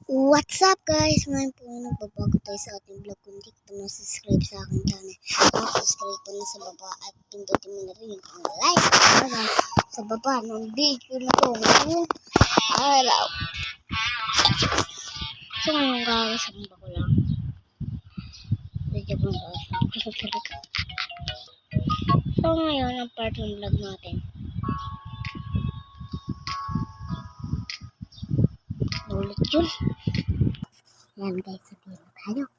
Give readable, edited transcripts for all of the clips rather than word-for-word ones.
What's up guys? Ngayon po nagbabago tayo sa ating vlog. Kung di ka pa subscribe sa aking channel, subscribe po na sa baba at pindutin mo na rin ang like para sa baba ng video na to ngayong araw. So ngayong kakasamba ko lang. Medyo po kakasamba ko talaga. So ngayon ang part ng vlog natin. Ulit yun. Yan guys, sabihin mo tayo.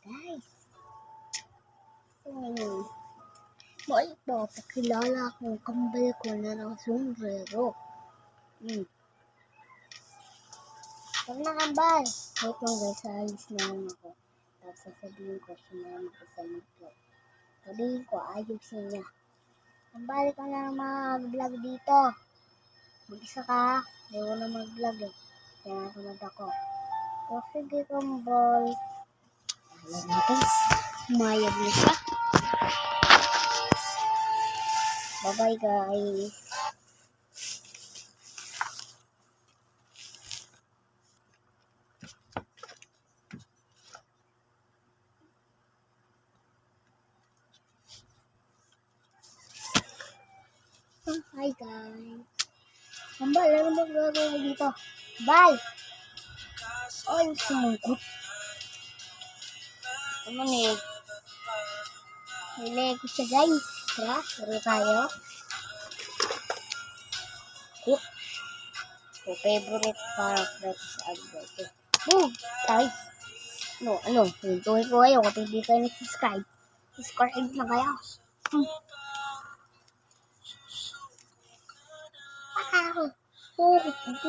Guys. Bakit ba pakilala akong kambal ko na ng sombrero? Huwag na kambal. Wait lang guys, alis na lang ako. Tapos sasabihin ko siya na mag-isa mag-vlog. Sabihin ko, ayusin niya. Kambal ka na mag-vlog dito. Mag-isa ka. Hindi ko na mag-vlog eh. Kaya natamad ako. So sige kambal. Alam na guys. Mayag na siya. Bye-bye guys. Hi guys. Kambal, ano ba gagawin mo dito? Bye! Ay, sumungkot. Ano eh? Hili ko siya guys. Tara, laro tayo. Cook. So, favorite character sa Advocate. Boom! Ay! Ano? Hintuhin ko kayo kung hindi kayo nag-subscribe. Subscribe na kayo.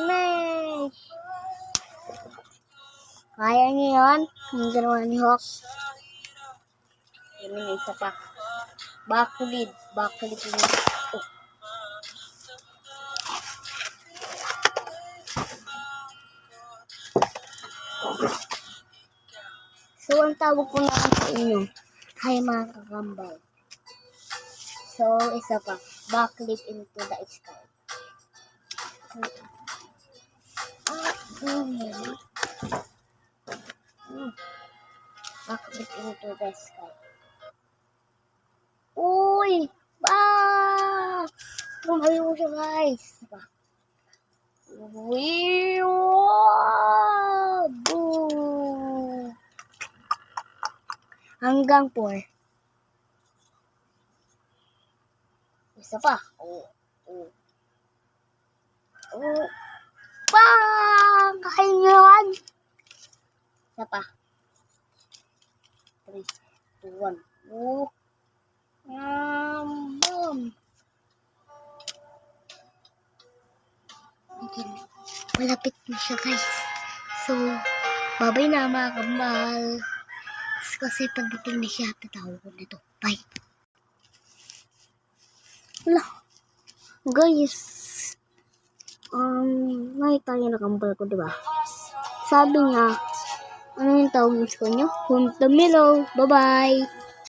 Nice! Kaya niyo yun? Yung ginawa ni Hawk. Yun yung isa pa. Backlead. Backlead yun. Oh. So, ang tawag ko na sa inyo. Hi mga kakambal. So, isa pa. Backlead into the sky. Backlead into the sky. Uy! Tumayo siya guys. Uy! Boom! Hanggang 4. Isa pa. Kakaingawan! Isa pa. 3, 2, 1. Boom! Malapit na siya guys. So, bye-bye na mga kambal. Kasi pagdating na siya, tatawag ko na to. Bye! Wala. Guys, nakita niyo na kambal ko, diba? Sabi niya, ano yung tawag niyo sa kanya? Home to Milo. Bye-bye!